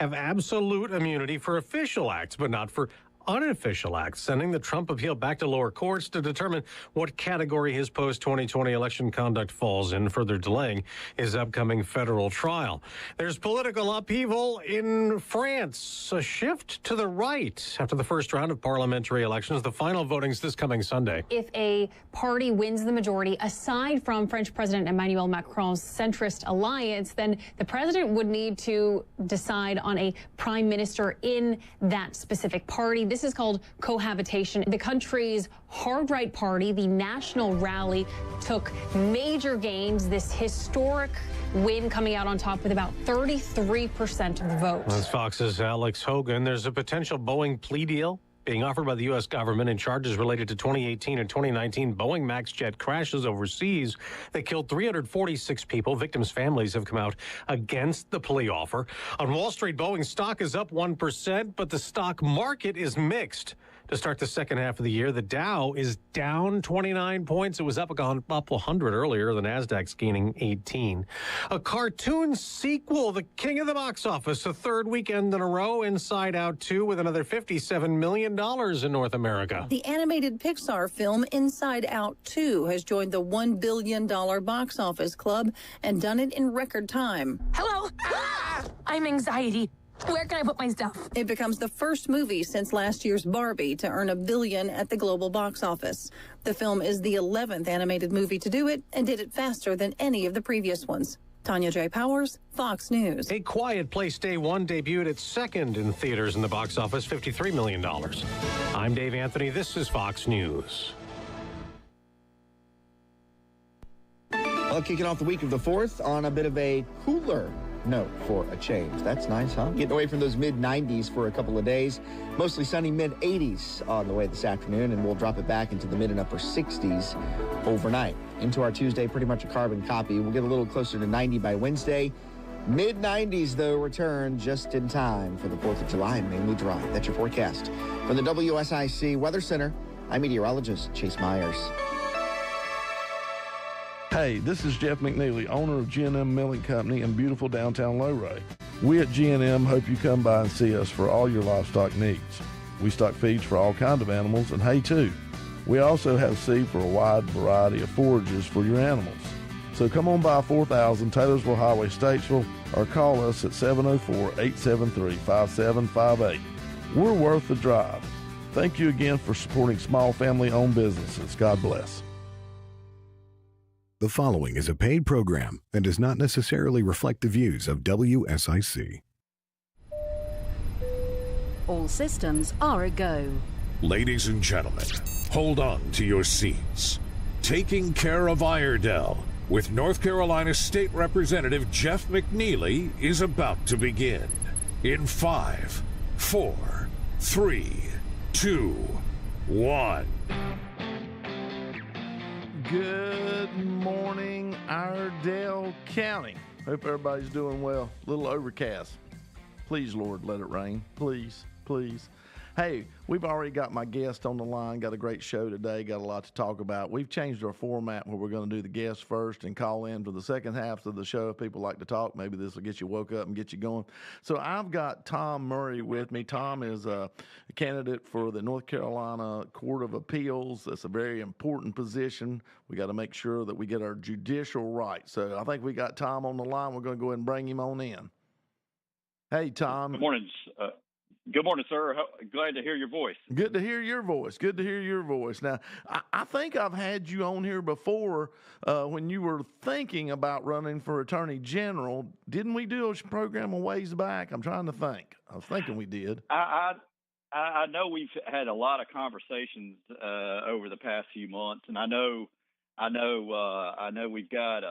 have absolute immunity for official acts, but not for unofficial acts, sending the Trump appeal back to lower courts to determine what category his post-2020 election conduct falls in, further delaying his upcoming federal trial. There's political upheaval in France, a shift to the right after the first round of parliamentary elections. The final voting's this coming Sunday. If a party wins the majority, aside from French President Emmanuel Macron's centrist alliance, then the president would need to decide on a prime minister in that specific party. This is called cohabitation. The country's hard-right party, the National Rally, took major gains, this historic win coming out on top with about 33% of the vote. That's Fox's Alex Hogan. There's a potential Boeing plea deal being offered by the U.S. government in charges related to 2018 and 2019 Boeing MAX jet crashes overseas that killed 346 people. Victims' families have come out against the plea offer. On Wall Street, Boeing stock is up 1%, but the stock market is mixed. To start the second half of the year, the Dow is down 29 points. It was up 100 earlier. The Nasdaq's gaining 18. A cartoon sequel, the king of the box office, a third weekend in a row, Inside Out 2, with another $57 million in North America. The animated Pixar film Inside Out 2 has joined the $1 billion box office club and done it in record time. Hello. I'm anxiety. Where can I put my stuff? It becomes the first movie since last year's Barbie to earn $1 billion at the global box office. The film is the 11th animated movie to do it and did it faster than any of the previous ones. Tanya J. Powers, Fox News. A Quiet Place Day 1 debuted its second in theaters in the box office, $53 million. I'm Dave Anthony. This is Fox News. Well, kicking off the week of the 4th on a bit of a cooler note for a change. That's nice, huh? Getting away from those mid-90s for a couple of days. Mostly sunny mid-80s on the way this afternoon, and we'll drop it back into the mid and upper 60s overnight. Into our Tuesday, pretty much a carbon copy. We'll get a little closer to 90 by Wednesday. Mid-90s, though, return just in time for the 4th of July, mainly dry. That's your forecast. From the WSIC Weather Center, I'm meteorologist Chase Myers. Hey, this is Jeff McNeely, owner of G&M Milling Company in beautiful downtown Lowray. We at G&M hope you come by and see us for all your livestock needs. We stock feeds for all kinds of animals and hay too. We also have seed for a wide variety of forages for your animals. So come on by 4000 Taylorsville Highway, Statesville, or call us at 704-873-5758. We're worth the drive. Thank you again for supporting small family-owned businesses. God bless. The following is a paid program and does not necessarily reflect the views of WSIC. All systems are a go. Ladies and gentlemen, hold on to your seats. Taking Care of Iredell with North Carolina State Representative Jeff McNeely is about to begin. In 5, 4, 3, 2, 1. Good morning, Iredell County. Hope everybody's doing well. A little overcast. Please, Lord, let it rain. Please, please. Hey, we've already got my guest on the line. Got a great show today. Got a lot to talk about. We've changed our format where we're going to do the guests first and call in for the second half of the show. If people like to talk, maybe this will get you woke up and get you going. So I've got Tom Murray with me. Tom is a candidate for the North Carolina Court of Appeals. That's a very important position. We got to make sure that we get our judicial right. So I think we got Tom on the line. We're going to go ahead and bring him on in. Hey, Tom. Good morning. Good morning, sir. Glad to hear your voice. Good to hear your voice. Good to hear your voice. Now, I think I've had you on here before when you were thinking about running for Attorney General. Didn't we do a program a ways back? I'm trying to think. I was thinking we did. I know we've had a lot of conversations over the past few months, and I know we've got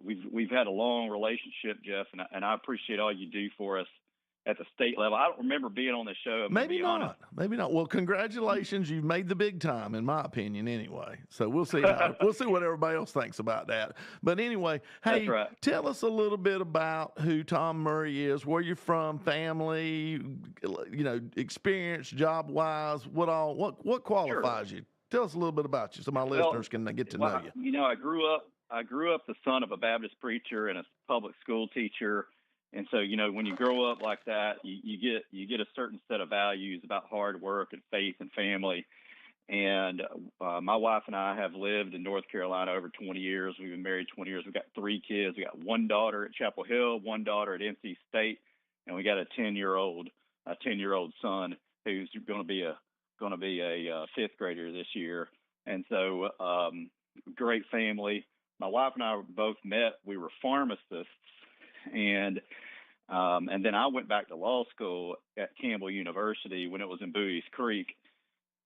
we've had a long relationship, Jeff, and I appreciate all you do for us at the state level. I don't remember being on the show. Maybe not. Maybe not. Well, congratulations. You've made the big time, in my opinion, anyway. So we'll see. We'll see what everybody else thinks about that. But anyway, hey, That's right. Tell us a little bit about who Tom Murray is, where you're from, family, experience, job-wise, what qualifies you? Tell us a little bit about you so my listeners can get to know you. I grew up the son of a Baptist preacher and a public school teacher. And so, when you grow up like that, you get a certain set of values about hard work and faith and family. And my wife and I have lived in North Carolina over 20 years. We've been married 20 years. We've got 3 kids. We got 1 daughter at Chapel Hill, 1 daughter at NC State, and we got a 10-year-old son who's going to be a 5th grader this year. And so, great family. My wife and I both met. We were pharmacists, and then I went back to law school at Campbell University when it was in Bowie's Creek.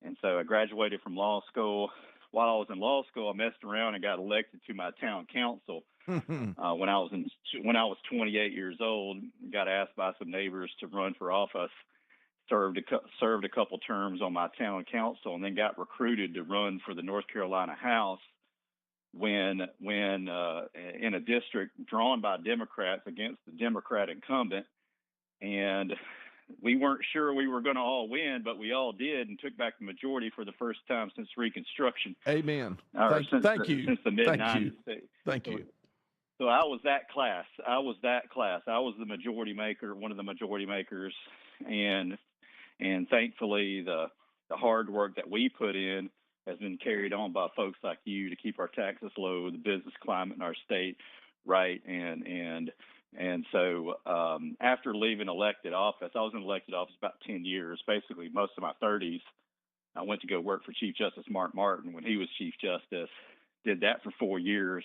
And so I graduated from law school. While I was in law school, I messed around and got elected to my town council when I was 28 years old. Got asked by some neighbors to run for office. Served a couple terms on my town council, and then got recruited to run for the North Carolina House when in a district drawn by Democrats against the Democrat incumbent. And we weren't sure we were going to all win, but we all did, and took back the majority for the first time since Reconstruction. Amen. Thank you. Since the mid-90s. Thank you. So I was that class. I was the majority maker, one of the majority makers, and thankfully the hard work that we put in has been carried on by folks like you to keep our taxes low, the business climate in our state right, and so after leaving elected office, I was in elected office about 10 years, basically most of my 30s. I went to go work for Chief Justice Mark Martin when he was Chief Justice, did that for 4 years.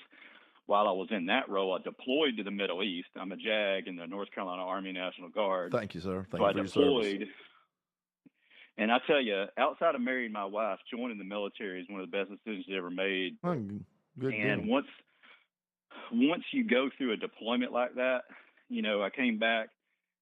While I was in that role, I deployed to the Middle East. I'm a JAG in the North Carolina Army National Guard. Thank you, sir. Thank you for your service. And I tell you, outside of marrying my wife, joining the military is one of the best decisions I ever made. Good and deal. Once you go through a deployment like that, I came back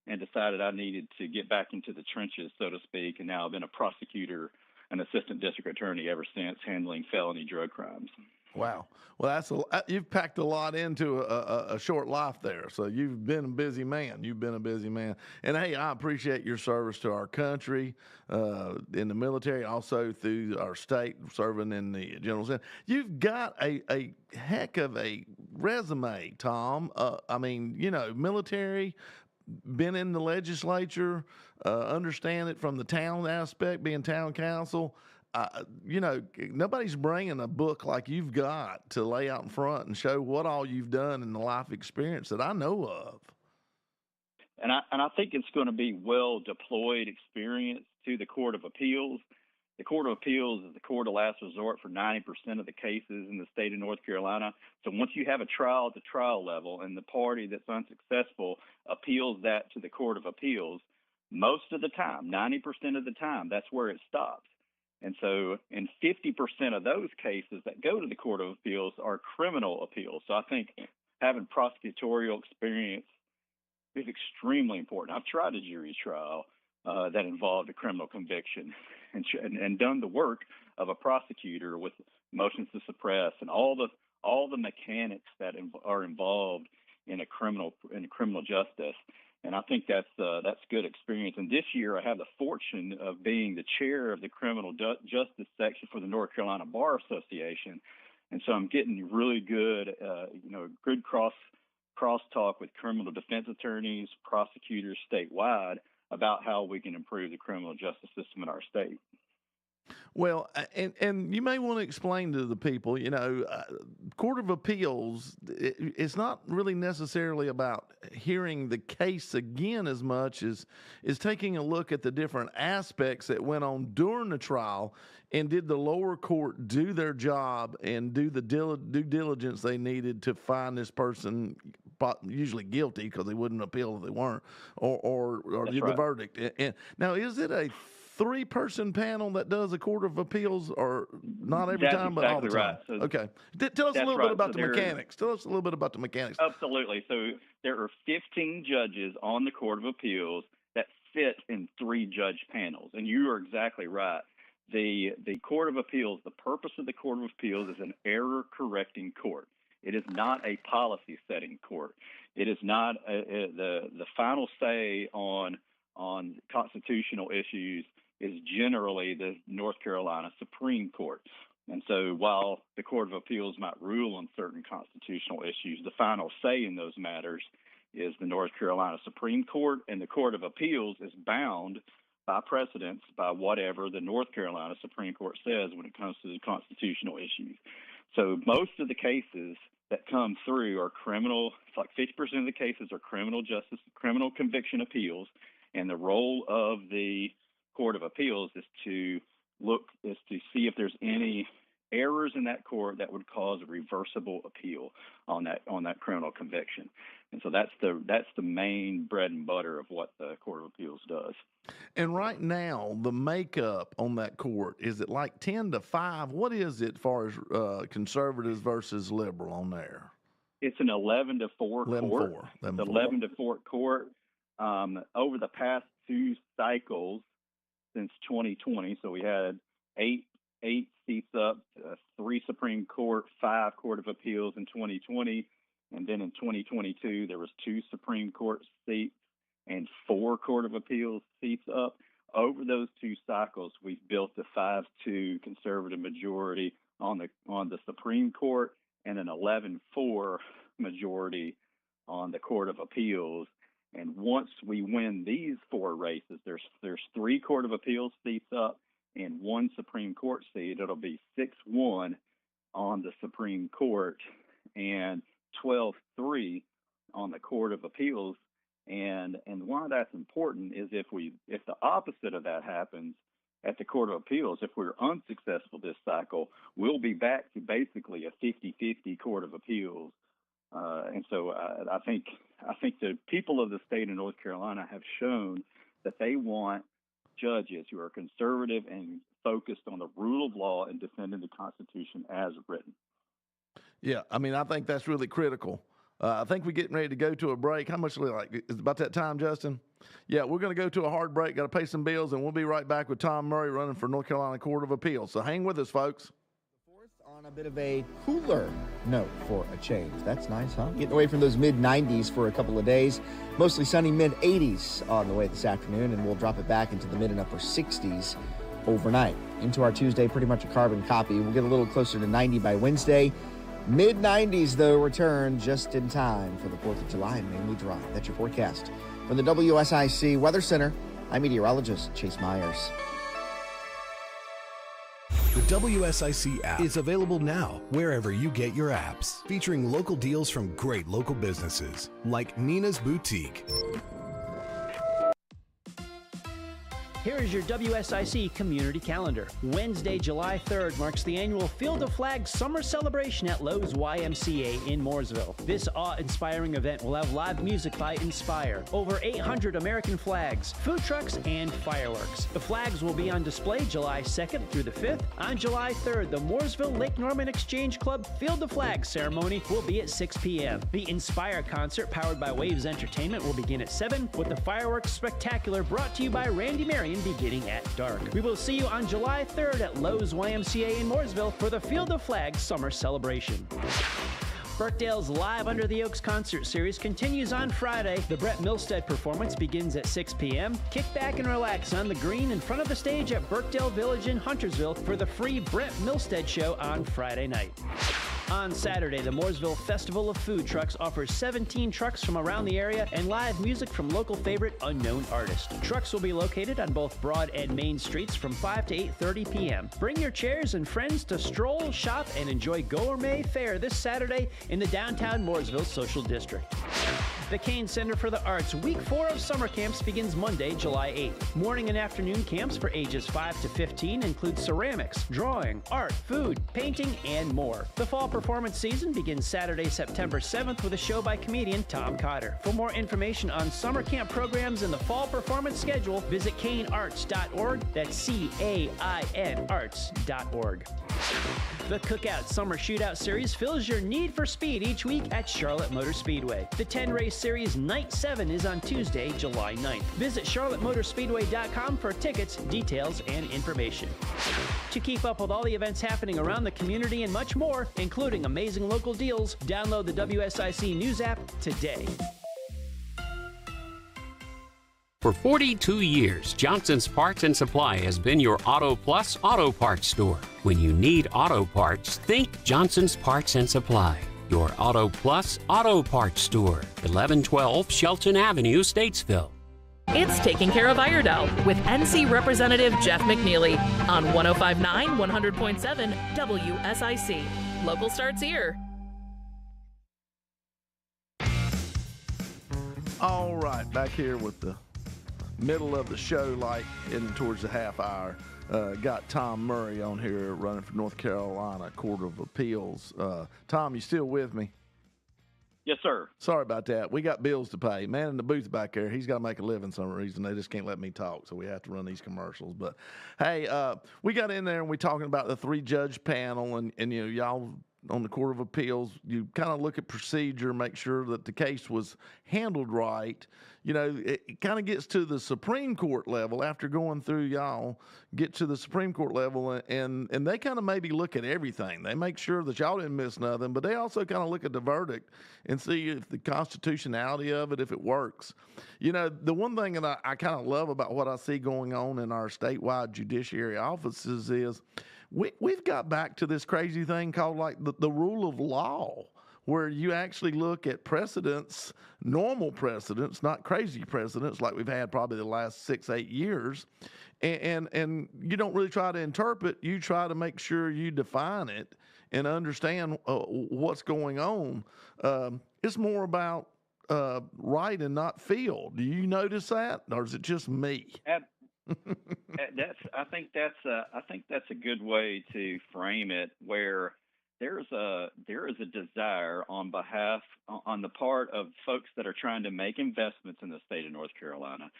and decided I needed to get back into the trenches, so to speak. And now I've been a prosecutor, an assistant district attorney ever since, handling felony drug crimes. Wow. Well, you've packed a lot into a short life there. So you've been a busy man. And hey, I appreciate your service to our country in the military, also through our state, serving in the General Assembly. You've got a heck of a resume, Tom. Military, been in the legislature, understand it from the town aspect, being town council. Nobody's bringing a book like you've got to lay out in front and show what all you've done in the life experience that I know of. And I think it's going to be well deployed experience to the Court of Appeals. The Court of Appeals is the court of last resort for 90% of the cases in the state of North Carolina. So once you have a trial at the trial level and the party that's unsuccessful appeals that to the Court of Appeals, most of the time, 90% of the time, that's where it stops. And so in 50% of those cases that go to the Court of Appeals are criminal appeals. So I think having prosecutorial experience is extremely important. I've tried a jury trial that involved a criminal conviction and done the work of a prosecutor with motions to suppress and all the mechanics that are involved in criminal justice. And I think that's good experience. And this year I have the fortune of being the chair of the criminal justice section for the North Carolina Bar Association. And so I'm getting really good, good crosstalk with criminal defense attorneys, prosecutors statewide about how we can improve the criminal justice system in our state. Well, and you may want to explain to the people, Court of Appeals, it's not really necessarily about hearing the case again as much as taking a look at the different aspects that went on during the trial, and did the lower court do their job and do the due diligence they needed to find this person usually guilty, because they wouldn't appeal if they weren't, or did the verdict. And now, is it a 3-person panel that does a Court of Appeals, or not every time, but all the time? Right. So okay. Tell us a little bit about the mechanics. Tell us a little bit about the mechanics. Absolutely. So there are 15 judges on the Court of Appeals that fit in 3-judge panels. And you are exactly right. The Court of Appeals, the purpose of the Court of Appeals is an error-correcting court. It is not a policy-setting court. It is not the final say on constitutional issues is generally the North Carolina Supreme Court. And so while the Court of Appeals might rule on certain constitutional issues, the final say in those matters is the North Carolina Supreme Court, and the Court of Appeals is bound by precedents by whatever the North Carolina Supreme Court says when it comes to the constitutional issues. So most of the cases that come through are criminal. It's like 50% of the cases are criminal justice, criminal conviction appeals, and the role of the Court of Appeals is to see if there's any errors in that court that would cause a reversible appeal on that criminal conviction. And so that's the main bread and butter of what the Court of Appeals does. And right now, the makeup on that court, is it like 10-5? What is it as far as conservatives versus liberal on there? It's an 11-4 court. 11-4. The 11-4 court. Over the past two cycles since 2020, so we had eight seats up, 3 Supreme Court, 5 Court of Appeals in 2020, and then in 2022 there was 2 Supreme Court seats and 4 Court of Appeals seats up. Over those 2 cycles, we've built a 5-2 conservative majority on the Supreme Court and an 11-4 majority on the Court of Appeals. And once we win these 4 races, there's 3 Court of Appeals seats up and 1 Supreme Court seat. It'll be 6-1 on the Supreme Court and 12-3 on the Court of Appeals. And why that's important is if the opposite of that happens at the Court of Appeals, if we're unsuccessful this cycle, we'll be back to basically a 50-50 Court of Appeals. And so I think the people of the state of North Carolina have shown that they want judges who are conservative and focused on the rule of law and defending the Constitution as written. Yeah, I mean, I think that's really critical. I think we're getting ready to go to a break. How much, it's about that time, Justin? Yeah, we're going to go to a hard break, got to pay some bills, and we'll be right back with Tom Murray running for North Carolina Court of Appeals. So hang with us, folks. On a bit of a cooler note for a change. That's nice, huh? Getting away from those mid-90s for a couple of days. Mostly sunny mid-80s on the way this afternoon, and we'll drop it back into the mid and upper 60s overnight. Into our Tuesday, pretty much a carbon copy. We'll get a little closer to 90 by Wednesday. Mid-90s, though, return just in time for the 4th of July and mainly dry. That's your forecast. From the WSIC Weather Center, I'm meteorologist Chase Myers. The WSIC app is available now wherever you get your apps, featuring local deals from great local businesses like Nina's Boutique. Here is your WSIC community calendar. Wednesday, July 3rd marks the annual Field of Flags Summer Celebration at Lowe's YMCA in Mooresville. This awe-inspiring event will have live music by Inspire, over 800 American flags, food trucks, and fireworks. The flags will be on display July 2nd through the 5th. On July 3rd, the Mooresville Lake Norman Exchange Club Field of Flags ceremony will be at 6 p.m. The Inspire concert, powered by Waves Entertainment, will begin at 7, with the fireworks spectacular brought to you by Randy Marion beginning at dark. We will see you on July 3rd at Lowe's YMCA in Mooresville for the Field of Flags Summer Celebration. Birkdale's Live Under the Oaks concert series continues on Friday. The Brett Milstead performance begins at 6 p.m. Kick back and relax on the green in front of the stage at Birkdale Village in Huntersville for the free Brett Milstead show on Friday night. On Saturday, the Mooresville Festival of Food Trucks offers 17 trucks from around the area and live music from local favorite unknown artists. Trucks will be located on both Broad and Main Streets from 5 to 8:30 p.m. Bring your chairs and friends to stroll, shop, and enjoy gourmet fare this Saturday in the downtown Mooresville Social District. The Kane Center for the Arts Week 4 of summer camps begins Monday, July 8th. Morning and afternoon camps for ages 5 to 15 include ceramics, drawing, art, food, painting, and more. The fall performance season begins Saturday, September 7th with a show by comedian Tom Cotter. For more information on summer camp programs and the fall performance schedule, visit canearts.org. That's CAIN arts.org. The Cookout Summer Shootout Series fills your need for speed each week at Charlotte Motor Speedway. The 10-race series Night 7 is on Tuesday, July 9th. Visit charlottemotorspeedway.com for tickets, details, and information. To keep up with all the events happening around the community and much more, including amazing local deals, download the WSIC News App today. For 42 years, Johnson's Parts and Supply has been your Auto Plus auto parts store. When you need auto parts, think Johnson's Parts and Supply. Your Auto Plus Auto Parts Store, 1112 Shelton Avenue, Statesville. It's Taking Care of Iredell with NC Representative Jeff McNeely on 105.9, 100.7 WSIC. Local starts here. All right, back here with the middle of the show, like heading towards the half hour. Got Tom Murray on here running for North Carolina Court of Appeals. Tom, you still with me? Yes, sir. Sorry about that. We got bills to pay. Man in the booth back there, he's got to make a living some reason. They just can't let me talk, so we have to run these commercials. But, hey, we got in there and we talking about the 3-judge panel, and you know, y'all on the Court of Appeals, you kind of look at procedure, make sure that the case was handled right. You know, it kind of gets to the Supreme Court level after going through y'all, get to the Supreme Court level, and they kind of maybe look at everything. They make sure that y'all didn't miss nothing, but they also kind of look at the verdict and see if the constitutionality of it, if it works. You know, the one thing that I kind of love about what I see going on in our statewide judiciary offices is we've got back to this crazy thing called like the rule of law, where you actually look at precedents, normal precedents, not crazy precedents like we've had probably the last 6-8 years, and you don't really try to interpret. You try to make sure you define it and understand what's going on. It's more about right and not feel. Do you notice that, or is it just me? I think that's a good way to frame it, where there is a desire on the part of folks that are trying to make investments in the state of North Carolina,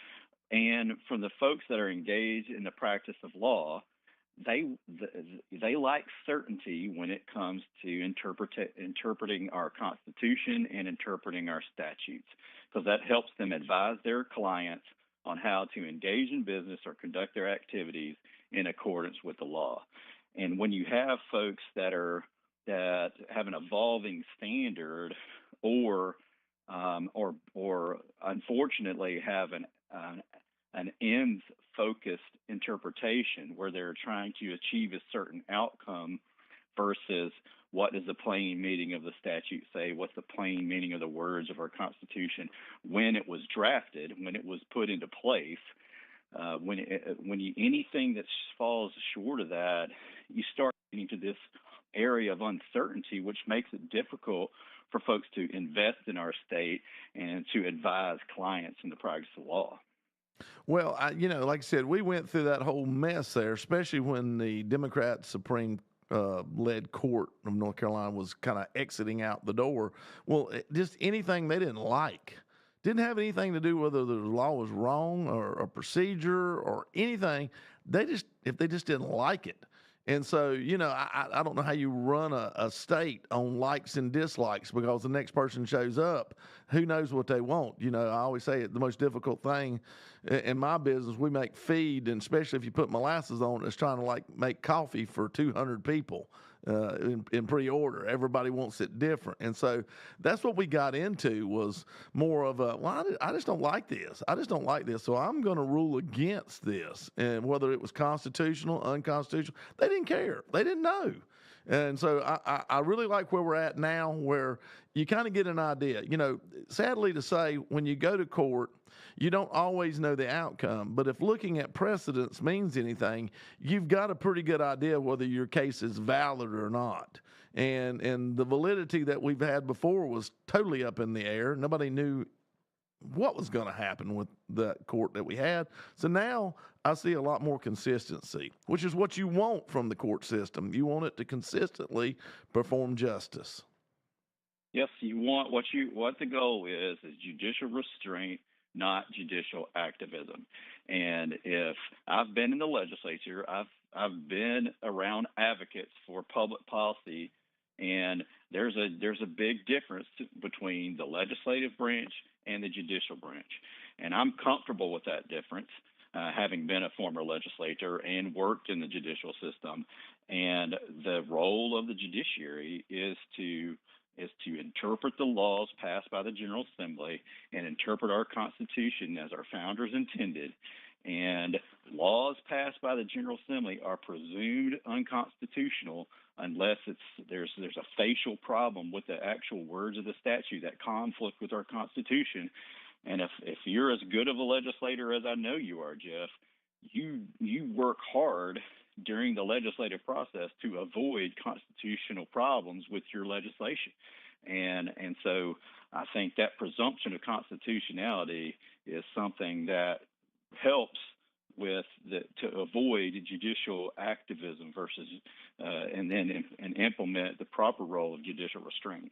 and from the folks that are engaged in the practice of law. They like certainty when it comes to interpreting our Constitution and interpreting our statutes, because that helps them advise their clients on how to engage in business or conduct their activities in accordance with the law. And when you have folks that have an evolving standard, or unfortunately have an ends-focused interpretation where they're trying to achieve a certain outcome versus what does the plain meaning of the statute say, what's the plain meaning of the words of our Constitution when it was drafted, when it was put into place, anything that falls short of that, you start getting to this area of uncertainty, which makes it difficult for folks to invest in our state and to advise clients in the practice of law. Well, like I said, we went through that whole mess there, especially when the Democrat Supreme led court of North Carolina was kind of exiting out the door. Well, just anything they didn't like. Didn't have anything to do whether the law was wrong or a procedure or anything. If they just didn't like it. And so, I don't know how you run a state on likes and dislikes, because the next person shows up, who knows what they want. I always say the most difficult thing in my business, we make feed, and especially if you put molasses on it, it's trying to make coffee for 200 people in pre-order. Everybody wants it different. And so that's what we got into, was more of I just don't like this. I just don't like this. So I'm going to rule against this. And whether it was constitutional, unconstitutional, they didn't care. They didn't know. And so I really like where we're at now, where you kind of get an idea. Sadly to say, when you go to court, you don't always know the outcome. But if looking at precedents means anything, you've got a pretty good idea whether your case is valid or not. And the validity that we've had before was totally up in the air. Nobody knew what was going to happen with the court that we had. So now I see a lot more consistency, which is what you want from the court system. You want it to consistently perform justice. Yes, you want what the goal is judicial restraint, not judicial activism. And if I've been in the legislature, I've been around advocates for public policy, and there's a big difference between the legislative branch and the judicial branch. And I'm comfortable with that difference, having been a former legislator and worked in the judicial system. And the role of the judiciary is to interpret the laws passed by the General Assembly and interpret our Constitution as our founders intended, And laws passed by the General Assembly are presumed unconstitutional unless there's a facial problem with the actual words of the statute that conflict with our Constitution. And if you're as good of a legislator as I know you are, Jeff, you work hard during the legislative process to avoid constitutional problems with your legislation. And so I think that presumption of constitutionality is something that helps to avoid judicial activism versus and implement the proper role of judicial restraint.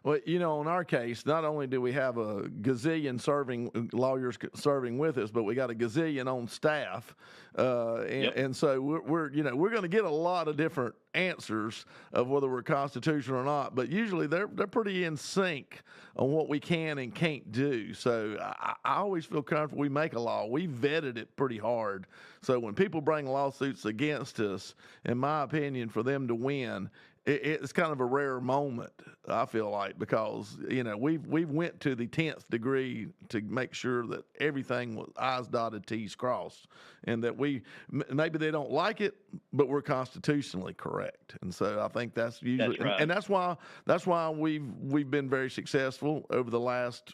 Well, in our case, not only do we have a gazillion lawyers serving with us, but we got a gazillion on staff, and so we're going to get a lot of different answers of whether we're constitutional or not. But usually they're pretty in sync on what we can and can't do. So I always feel comfortable. We make a law. We vetted it pretty hard. So when people bring lawsuits against us, in my opinion, for them to win, it's kind of a rare moment, I feel like, because we've went to the 10th degree to make sure that everything was I's dotted, T's crossed, and that maybe they don't like it, but we're constitutionally correct. And so I think that's usually, that's right. And that's why we've been very successful over the last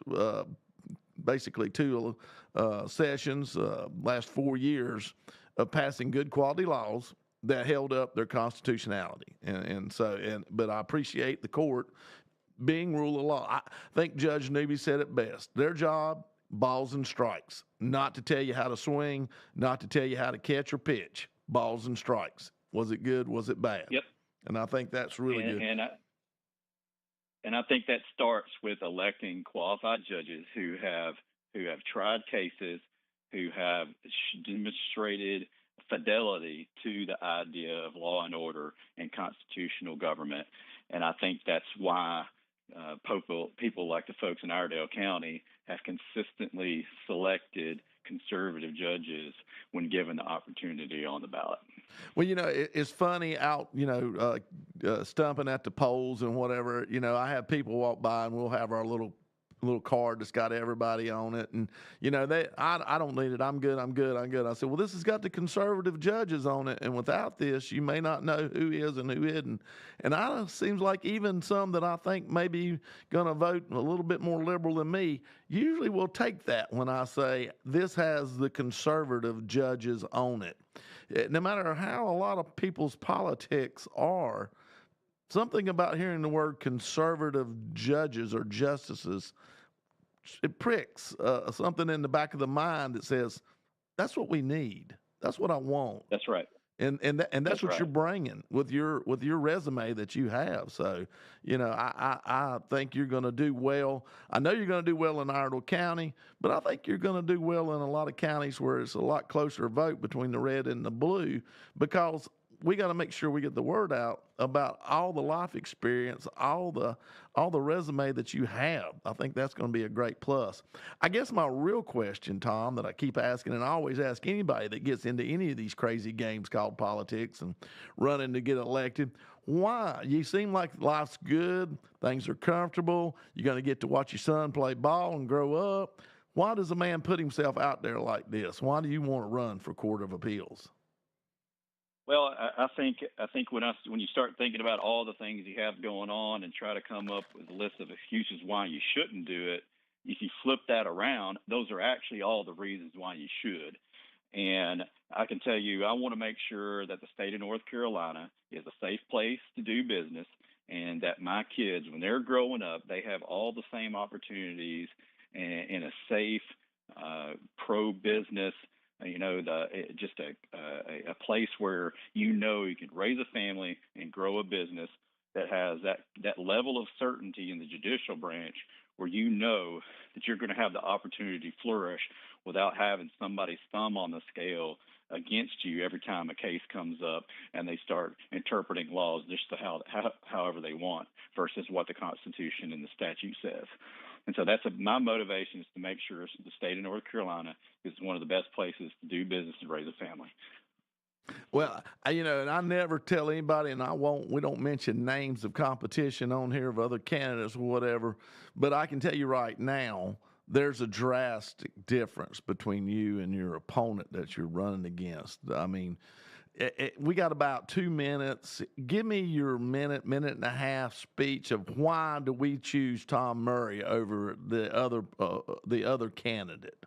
basically two sessions, last 4 years of passing good quality laws that held up their constitutionality. But I appreciate the court being rule of law. I think Judge Newby said it best. Their job, balls and strikes, not to tell you how to swing, not to tell you how to catch or pitch, balls and strikes. Was it good? Was it bad? Yep. And I think that's really good. And I think that starts with electing qualified judges who have tried cases, who have demonstrated fidelity to the idea of law and order and constitutional government. And I think that's why people like the folks in Iredell County have consistently selected conservative judges when given the opportunity on the ballot. Well, it's funny out, stumping at the polls and whatever. I have people walk by and we'll have our little card that's got everybody on it, and I don't need it. I'm good. I said, well, this has got the conservative judges on it, and without this, you may not know who is and who isn't. And it seems like even some that I think maybe going to vote a little bit more liberal than me usually will take that when I say this has the conservative judges on it. No matter how a lot of people's politics are, something about hearing the word conservative judges or justices, it pricks something in the back of the mind that says, that's what we need. That's what I want. That's right. And that's what right. you're bringing with your resume that you have. So, I think you're going to do well. I know you're going to do well in Iredell County, but I think you're going to do well in a lot of counties where it's a lot closer vote between the red and the blue, because we got to make sure we get the word out about all the life experience, all the resume that you have. I think that's going to be a great plus. I guess my real question, Tom, that I keep asking, and I always ask anybody that gets into any of these crazy games called politics and running to get elected, why? You seem like life's good, things are comfortable, you're going to get to watch your son play ball and grow up. Why does a man put himself out there like this? Why do you want to run for Court of Appeals? Well, I think when you start thinking about all the things you have going on and try to come up with a list of excuses why you shouldn't do it, if you flip that around, those are actually all the reasons why you should. And I can tell you, I want to make sure that the state of North Carolina is a safe place to do business, and that my kids, when they're growing up, they have all the same opportunities in a safe, pro-business, just a place where you can raise a family and grow a business that has that level of certainty in the judicial branch, where that you're going to have the opportunity to flourish without having somebody's thumb on the scale against you every time a case comes up and they start interpreting laws just however they want versus what the Constitution and the statute says. And so my motivation is to make sure the state of North Carolina is one of the best places to do business and raise a family. Well, and I never tell anybody, and we don't mention names of competition on here of other candidates or whatever, but I can tell you right now there's a drastic difference between you and your opponent that you're running against. I mean, we got about 2 minutes. Give me your minute and a half speech of why do we choose Tom Murray over the other candidate.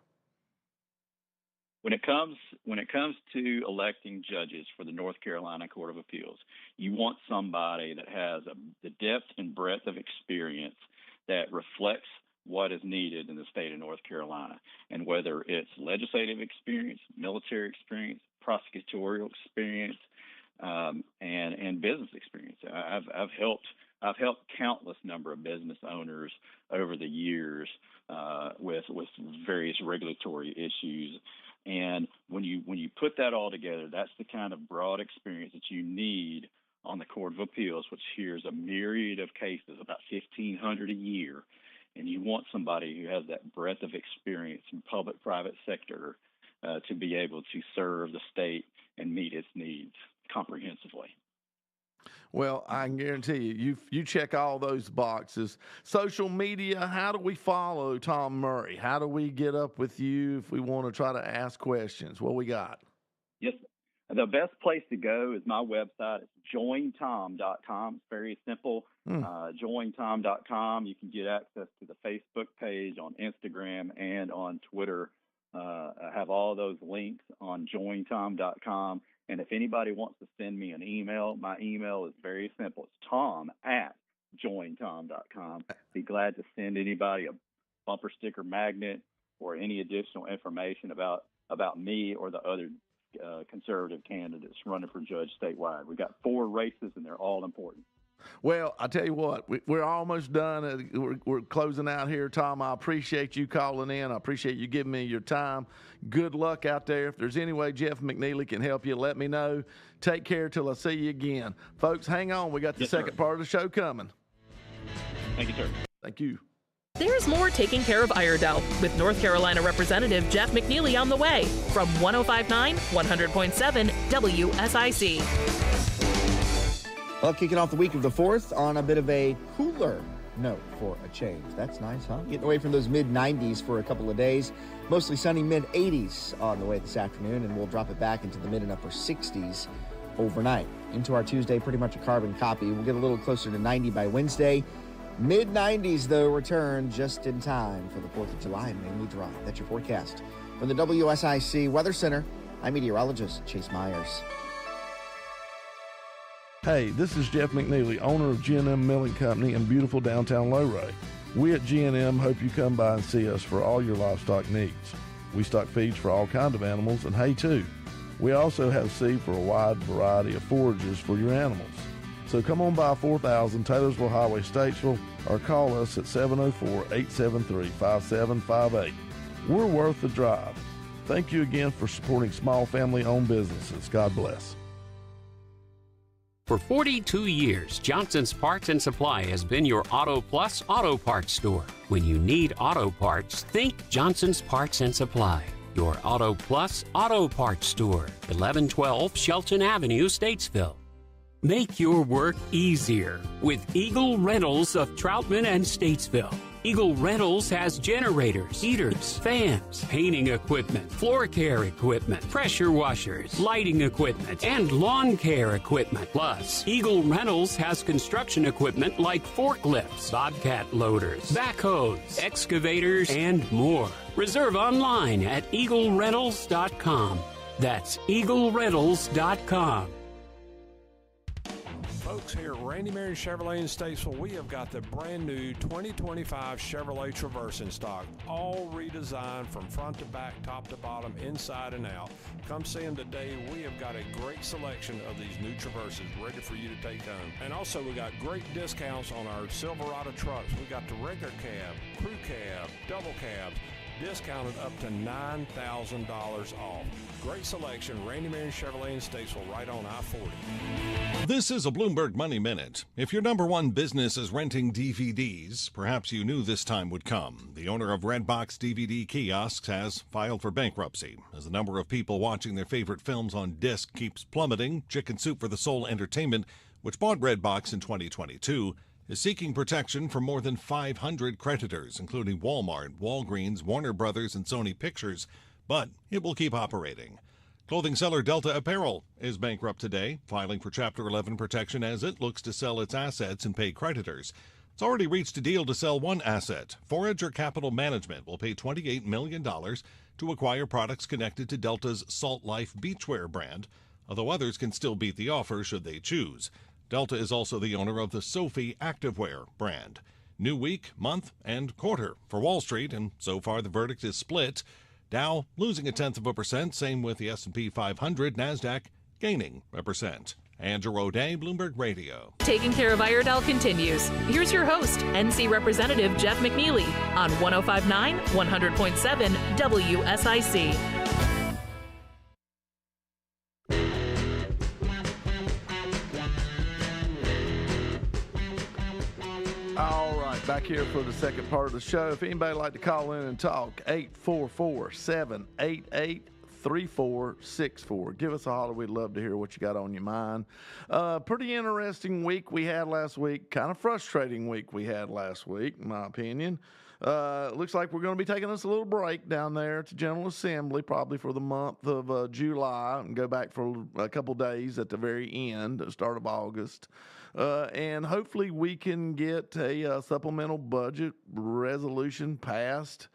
When it comes to electing judges for the North Carolina Court of Appeals, you want somebody that has the depth and breadth of experience that reflects what is needed in the state of North Carolina, and whether it's legislative experience, military experience, prosecutorial experience, and business experience. I've helped countless number of business owners over the years with various regulatory issues. And when you put that all together, that's the kind of broad experience that you need on the Court of Appeals, which hears a myriad of cases, about 1,500 a year. And you want somebody who has that breadth of experience in public-private sector to be able to serve the state and meet its needs comprehensively. Well, I can guarantee you check all those boxes. Social media, how do we follow Tom Murray? How do we get up with you if we want to try to ask questions? What we got? Yes, the best place to go is my website. It's jointom.com. It's very simple. Jointom.com. You can get access to the Facebook page, on Instagram, and on Twitter. I have all those links on jointom.com. And if anybody wants to send me an email, my email is very simple. It's tom@jointom.com. Be glad to send anybody a bumper sticker magnet or any additional information about me or the other conservative candidates running for judge statewide. We've got 4 races, and they're all important. Well, I tell you what, we're almost done. We're closing out here, Tom. I appreciate you calling in. I appreciate you giving me your time. Good luck out there. If there's any way Jeff McNeely can help you, let me know. Take care till I see you again. Folks, hang on. We got the second part of the show coming. Thank you, sir. Thank you. There's more Taking Care of Iredell with North Carolina Representative Jeff McNeely on the way from 105.9, 100.7 WSIC. Well, kicking off the week of the 4th on a bit of a cooler note for a change. That's nice, huh? Getting away from those mid-90s for a couple of days. Mostly sunny mid-80s on the way this afternoon, and we'll drop it back into the mid and upper 60s overnight. Into our Tuesday, pretty much a carbon copy. We'll get a little closer to 90 by Wednesday. Mid-90s, though, return just in time for the 4th of July, mainly dry. That's your forecast. From the WSIC Weather Center, I'm meteorologist Chase Myers. Hey, this is Jeff McNeely, owner of G&M Milling Company in beautiful downtown Lowray. We at G&M hope you come by and see us for all your livestock needs. We stock feeds for all kinds of animals and hay too. We also have seed for a wide variety of forages for your animals. So come on by 4000 Taylorsville Highway, Statesville, or call us at 704-873-5758. We're worth the drive. Thank you again for supporting small family-owned businesses. God bless. For 42 years, Johnson's Parts and Supply has been your Auto Plus auto parts store. When you need auto parts, think Johnson's Parts and Supply. Your Auto Plus auto parts store, 1112 Shelton Avenue, Statesville. Make your work easier with Eagle Rentals of Troutman and Statesville. Eagle Rentals has generators, heaters, fans, painting equipment, floor care equipment, pressure washers, lighting equipment, and lawn care equipment. Plus, Eagle Rentals has construction equipment like forklifts, bobcat loaders, backhoes, excavators, and more. Reserve online at eaglerentals.com. That's eaglerentals.com. Folks, here at Randy Marion Chevrolet in Statesville, we have got the brand new 2025 Chevrolet Traverse in stock, all redesigned from front to back, top to bottom, inside and out. Come see them today. We have got a great selection of these new Traverses ready for you to take home. And also, we got great discounts on our Silverado trucks. We got the regular cab, crew cab, double cabs, discounted up to $9,000 off. Great selection, Randy Marion Chevrolet in Statesville, right on I-40. This is a Bloomberg Money Minute. If your number one business is renting DVDs, perhaps you knew this time would come. The owner of Redbox DVD kiosks has filed for bankruptcy. As the number of people watching their favorite films on disc keeps plummeting, Chicken Soup for the Soul Entertainment, which bought Redbox in 2022, is seeking protection from more than 500 creditors, including Walmart, Walgreens, Warner Brothers, and Sony Pictures, but it will keep operating. Clothing seller Delta Apparel is bankrupt today, filing for Chapter 11 protection as it looks to sell its assets and pay creditors. It's already reached a deal to sell one asset. Forager Capital Management will pay $28 million to acquire products connected to Delta's Salt Life beachwear brand, although others can still beat the offer should they choose. Delta is also the owner of the Sophie activewear brand. New week, month, and quarter for Wall Street, and so far the verdict is split. Dow losing 0.1%, same with the S&P 500, NASDAQ gaining 1%. Andrew O'Day, Bloomberg Radio. Taking Care of Iredell continues. Here's your host, NC Representative Jeff McNeely on 105.9, 100.7 WSIC. All right, back here for the second part of the show. If anybody would like to call in and talk, 844-788-3464. Give us a holler. We'd love to hear what you got on your mind. Pretty interesting week we had last week. Kind of frustrating week we had last week, in my opinion. Looks like we're going to be taking us a little break down there at the General Assembly, probably for the month of July, and go back for a couple days at the very end, the start of August. And hopefully we can get a supplemental budget resolution passed.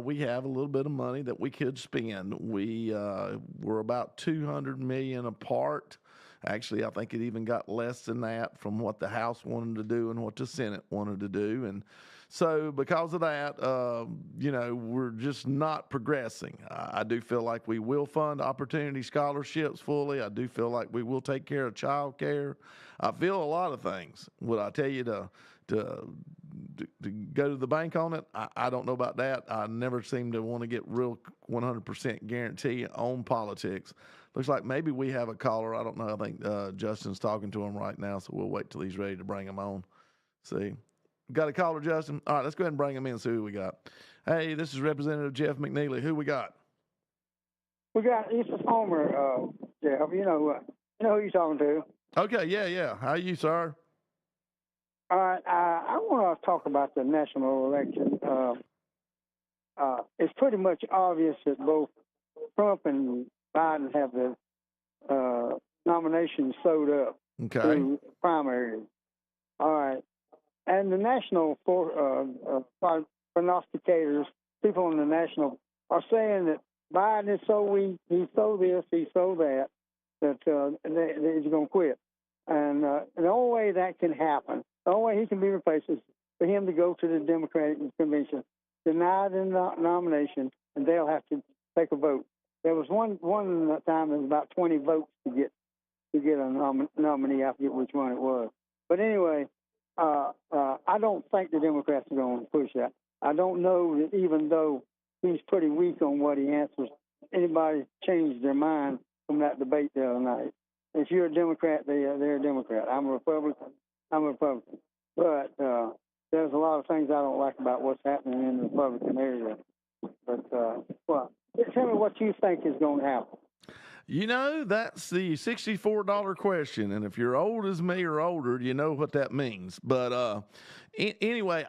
We have a little bit of money that we could spend. We're about $200 million apart. Actually, I think it even got less than that from what the House wanted to do and what the Senate wanted to do. And so because of that, we're just not progressing. I do feel like we will fund opportunity scholarships fully. I do feel like we will take care of child care. I feel a lot of things. Would I tell you to go to the bank on it? I don't know about that. I never seem to want to get real 100% guarantee on politics. Looks like maybe we have a caller. I don't know. I think Justin's talking to him right now, so we'll wait till he's ready to bring him on. See. Got a caller, Justin? All right, let's go ahead and bring him in and see who we got. Hey, this is Representative Jeff McNeely. Who we got? We got East Homer, Jeff. You know who you're talking to. Okay, yeah. How are you, sir? All right, I want to talk about the national election. It's pretty much obvious that both Trump and Biden have the nominations sewed up through primaries. All right. And the national prognosticators, people on the national, are saying that Biden is so weak, he's so this, he's so that he's going to quit. And the only way that can happen, the only way he can be replaced is for him to go to the Democratic convention, deny the nomination, and they'll have to take a vote. There was one time there was about 20 votes to get a nominee. I forget which one it was. But anyway, I don't think the Democrats are going to push that. I don't know that even though he's pretty weak on what he answers, anybody changed their mind from that debate the other night. If you're a Democrat, they're a Democrat. I'm a Republican. But there's a lot of things I don't like about what's happening in the Republican area. But, tell me what you think is going to happen. You know, that's the $64 question. And if you're old as me or older, you know what that means. But anyway,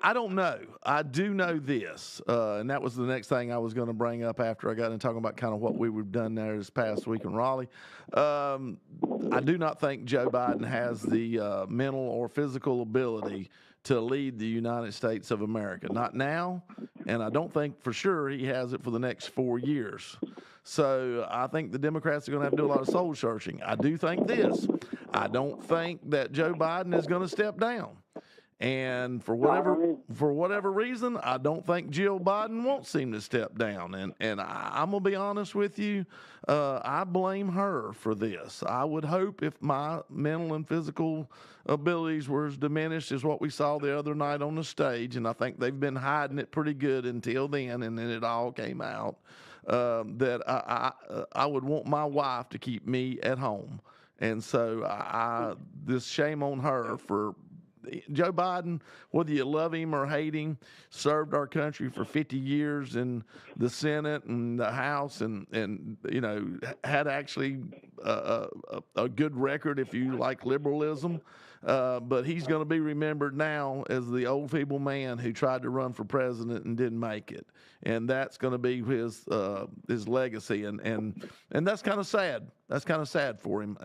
I don't know. I do know this. And that was the next thing I was going to bring up after I got into talking about kind of what we've done there this past week in Raleigh. I do not think Joe Biden has the mental or physical ability to lead the United States of America. Not now, and I don't think for sure he has it for the next 4 years. So I think the Democrats are going to have to do a lot of soul searching. I do think this. I don't think that Joe Biden is going to step down. And for whatever reason, I don't think Jill Biden won't seem to step down. And I'm going to be honest with you, I blame her for this. I would hope if my mental and physical abilities were as diminished as what we saw the other night on the stage, and I think they've been hiding it pretty good until then, and then it all came out, that I would want my wife to keep me at home. And so this shame on her for Joe Biden, whether you love him or hate him, served our country for 50 years in the Senate and the House, and you know, had actually a good record if you like liberalism. But he's going to be remembered now as the old feeble man who tried to run for president and didn't make it, and that's going to be his legacy, and that's kind of sad. That's kind of sad for him,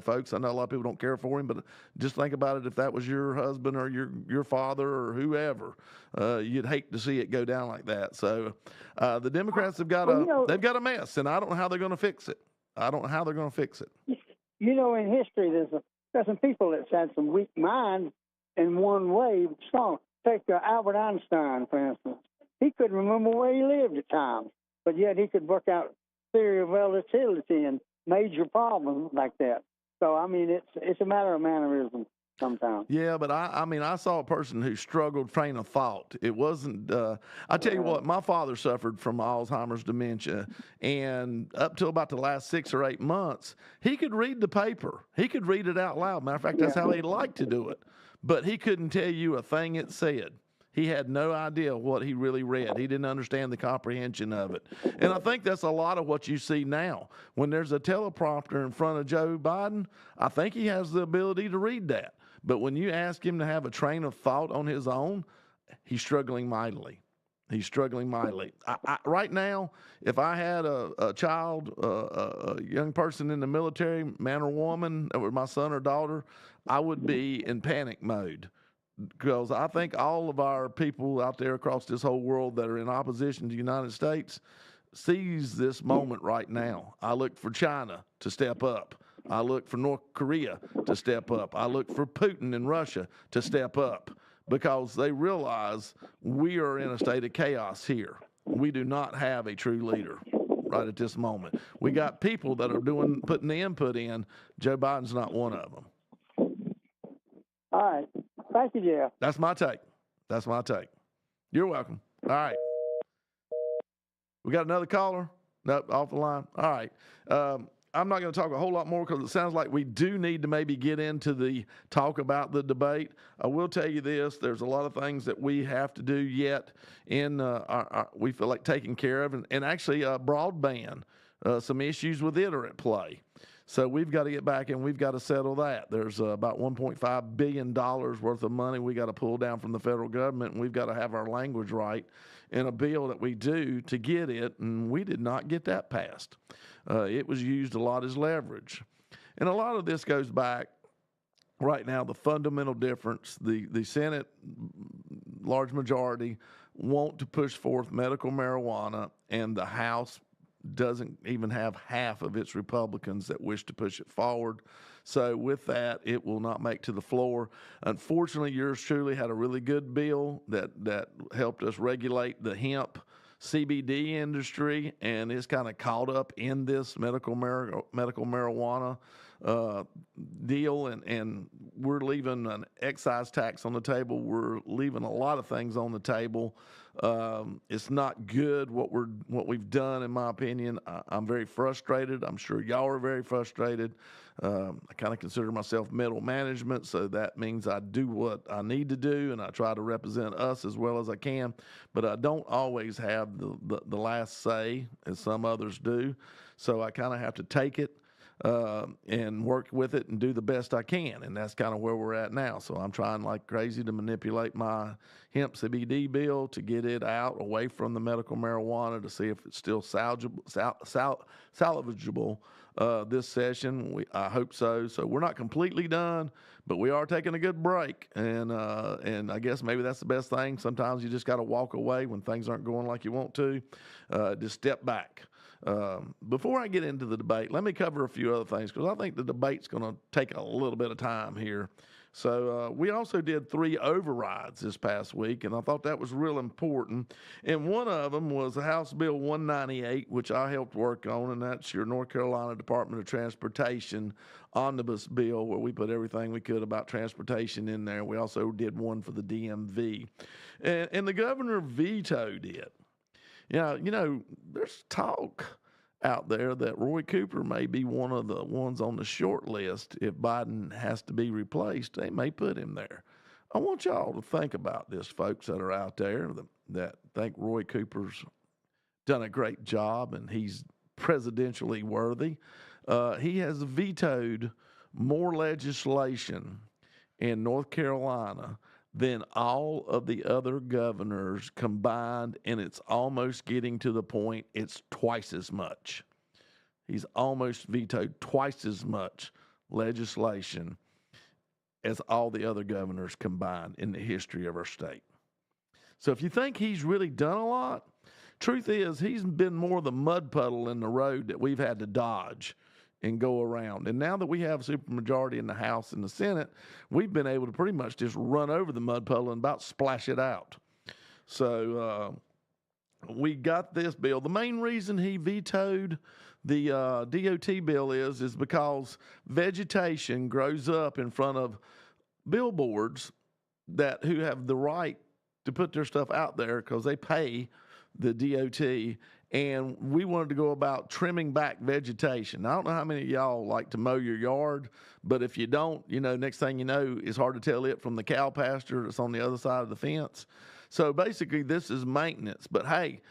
folks. I know a lot of people don't care for him, but just think about it. If that was your husband or your father or whoever, you'd hate to see it go down like that. So the Democrats have got they've got a mess, and I don't know how they're going to fix it. In history, there's some people that's had some weak minds in one way. Strong. Take Albert Einstein, for instance. He couldn't remember where he lived at times, but yet he could work out theory of relativity and major problems like that. So, I mean, it's a matter of mannerism sometimes. Yeah, but I saw a person who struggled train of thought. It wasn't, I tell you what, my father suffered from Alzheimer's dementia, and up till about the last 6 or 8 months, he could read the paper. He could read it out loud. Matter of fact, that's how he liked to do it. But he couldn't tell you a thing it said. He had no idea what he really read. He didn't understand the comprehension of it. And I think that's a lot of what you see now. When there's a teleprompter in front of Joe Biden, I think he has the ability to read that. But when you ask him to have a train of thought on his own, he's struggling mightily. Right now, if I had a child, a young person in the military, man or woman, or my son or daughter, I would be in panic mode. Because I think all of our people out there across this whole world that are in opposition to the United States sees this moment right now. I look for China to step up. I look for North Korea to step up. I look for Putin and Russia to step up because they realize we are in a state of chaos here. We do not have a true leader right at this moment. We got people that are putting the input in. Joe Biden's not one of them. All right. Thank you, Jeff. That's my take. You're welcome. All right. We got another caller? Nope, off the line. All right. I'm not going to talk a whole lot more because it sounds like we do need to maybe get into the talk about the debate. I will tell you this. There's a lot of things that we have to do yet in we feel like taking care of. And actually, broadband, some issues with it are at play. So we've got to get back and we've got to settle that. There's about $1.5 billion worth of money we got to pull down from the federal government, and we've got to have our language right in a bill that we do to get it, and we did not get that passed. It was used a lot as leverage. And a lot of this goes back right now, the fundamental difference, the Senate large majority want to push forth medical marijuana, and the House doesn't even have half of its Republicans that wish to push it forward. So with that, it will not make to the floor. Unfortunately, yours truly had a really good bill that helped us regulate the hemp CBD industry, and it's kind of caught up in this medical marijuana deal, and we're leaving an excise tax on the table. We're leaving a lot of things on the table. It's not good what we've done, in my opinion. I'm very frustrated. I'm sure y'all are very frustrated. I kind of consider myself middle management, so that means I do what I need to do, and I try to represent us as well as I can. But I don't always have the last say, as some others do. So I kind of have to take it and work with it and do the best I can. And that's kind of where we're at now. So I'm trying like crazy to manipulate my hemp CBD bill to get it out away from the medical marijuana to see if it's still salvageable this session. I hope so. So we're not completely done, but we are taking a good break. And I guess maybe that's the best thing. Sometimes you just got to walk away when things aren't going like you want to. Just step back. Before I get into the debate, let me cover a few other things because I think the debate's going to take a little bit of time here. So we also did 3 overrides this past week, and I thought that was real important. And one of them was House Bill 198, which I helped work on, and that's your North Carolina Department of Transportation omnibus bill where we put everything we could about transportation in there. We also did one for the DMV. And the governor vetoed it. You know, there's talk out there that Roy Cooper may be one of the ones on the short list. If Biden has to be replaced, they may put him there. I want y'all to think about this, folks that are out there that think Roy Cooper's done a great job and he's presidentially worthy. he has vetoed more legislation in North Carolina than all of the other governors combined, and it's almost getting to the point it's twice as much. He's almost vetoed twice as much legislation as all the other governors combined in the history of our state. So if you think he's really done a lot, truth is he's been more the mud puddle in the road that we've had to dodge and go around. And now that we have a supermajority in the House and the Senate, we've been able to pretty much just run over the mud puddle and about splash it out. So we got this bill. The main reason he vetoed the DOT bill is because vegetation grows up in front of billboards who have the right to put their stuff out there because they pay the DOT. And we wanted to go about trimming back vegetation. I don't know how many of y'all like to mow your yard, but if you don't, next thing you know, it's hard to tell it from the cow pasture that's on the other side of the fence. So basically, this is maintenance. But hey,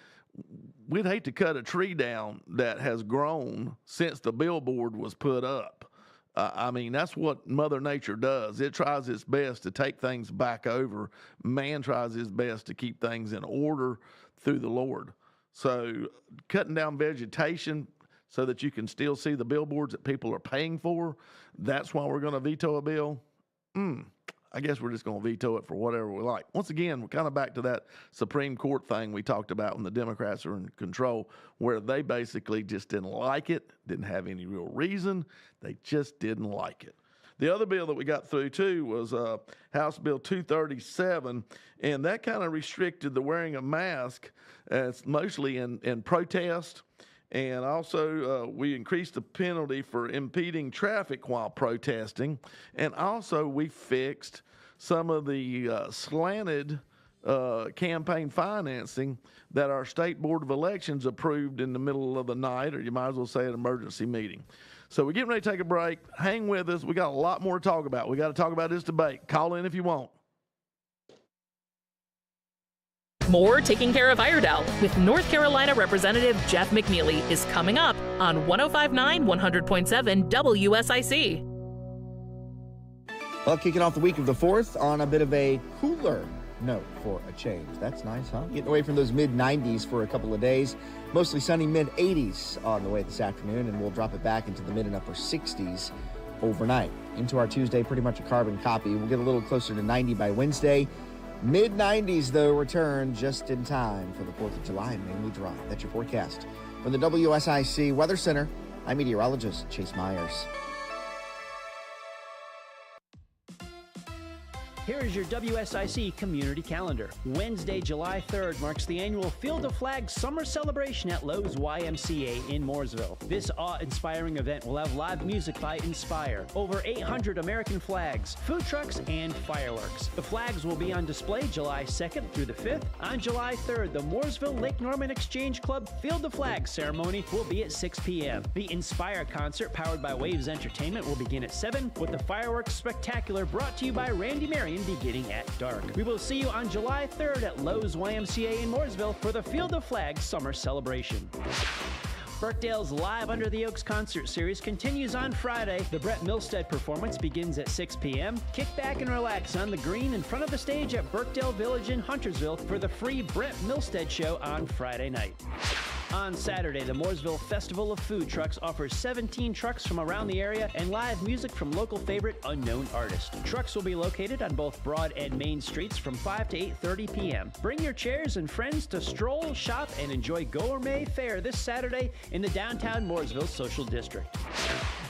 we'd hate to cut a tree down that has grown since the billboard was put up. That's what Mother Nature does. It tries its best to take things back over. Man tries his best to keep things in order through the Lord. So cutting down vegetation so that you can still see the billboards that people are paying for, that's why we're going to veto a bill. I guess we're just going to veto it for whatever we like. Once again, we're kind of back to that Supreme Court thing we talked about when the Democrats are in control, where they basically just didn't like it, didn't have any real reason. They just didn't like it. The other bill that we got through, too, was House Bill 237, and that kind of restricted the wearing of masks, mostly in protest. And also, we increased the penalty for impeding traffic while protesting. And also, we fixed some of the slanted campaign financing that our State Board of Elections approved in the middle of the night, or you might as well say an emergency meeting. So we're getting ready to take a break. Hang with us. We got a lot more to talk about. We got to talk about this debate. Call in if you want. More Taking Care of Iredell with North Carolina Representative Jeff McNeely is coming up on 105.9 100.7 WSIC. Well, kicking off the week of the 4th on a bit of a cooler note for a change. That's nice, huh? Getting away from those mid-90s for a couple of days. Mostly sunny mid-80s on the way this afternoon, and we'll drop it back into the mid and upper 60s overnight. Into our Tuesday, pretty much a carbon copy. We'll get a little closer to 90 by Wednesday. Mid-90s, though, return just in time for the 4th of July and mainly dry. That's your forecast. From the WSIC Weather Center, I'm meteorologist Chase Myers. Here is your WSIC community calendar. Wednesday, July 3rd marks the annual Field of Flags Summer Celebration at Lowe's YMCA in Mooresville. This awe-inspiring event will have live music by Inspire, over 800 American flags, food trucks, and fireworks. The flags will be on display July 2nd through the 5th. On July 3rd, the Mooresville Lake Norman Exchange Club Field of Flags ceremony will be at 6 p.m. The Inspire concert, powered by Waves Entertainment, will begin at 7, with the fireworks spectacular brought to you by Randy Marion beginning at dark. We will see you on July 3rd at Lowe's YMCA in Mooresville for the Field of Flags Summer Celebration. Birkdale's Live Under the Oaks concert series continues on Friday. The Brett Milstead performance begins at 6 p.m. Kick back and relax on the green in front of the stage at Birkdale Village in Huntersville for the free Brett Milstead show on Friday night. On Saturday, the Mooresville Festival of Food Trucks offers 17 trucks from around the area and live music from local favorite Unknown Artist. Trucks will be located on both Broad and Main Streets from 5 to 8:30 p.m. Bring your chairs and friends to stroll, shop, and enjoy gourmet fare this Saturday in the downtown Mooresville Social District.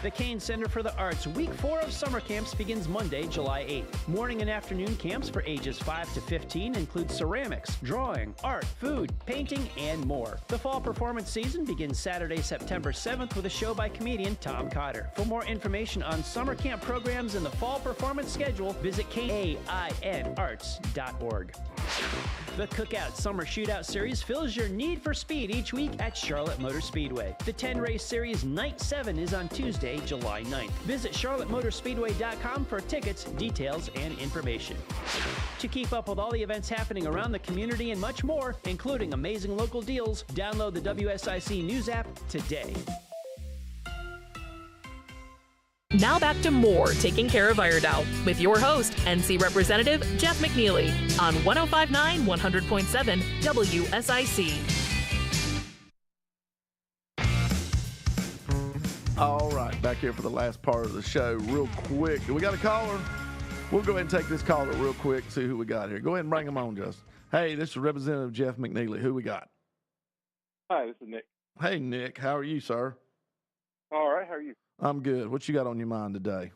The Kane Center for the Arts Week 4 of summer camps begins Monday, July 8th. Morning and afternoon camps for ages 5 to 15 include ceramics, drawing, art, food, painting, and more. The fall performance season begins Saturday, September 7th with a show by comedian Tom Cotter. For more information on summer camp programs and the fall performance schedule, visit kainarts.org. The Cookout Summer Shootout Series fills your need for speed each week at Charlotte Motor Speedway. The 10-race series Night 7 is on Tuesday, July 9th. Visit charlottemotorspeedway.com for tickets, details, and information. To keep up with all the events happening around the community and much more, including amazing local deals, download the WSIC News App today. Now back to more Taking Care of Iredell with your host, NC Representative Jeff McNeely on 105.9 100.7 WSIC. All right, back here for the last part of the show. Real quick, we got a caller. We'll go ahead and take this caller real quick, see who we got here. Go ahead and bring him on, Justin. Hey, this is Representative Jeff McNeely. Who we got? Hi, this is Nick. Hey, Nick. How are you, sir? All right, how are you? I'm good. What you got on your mind today?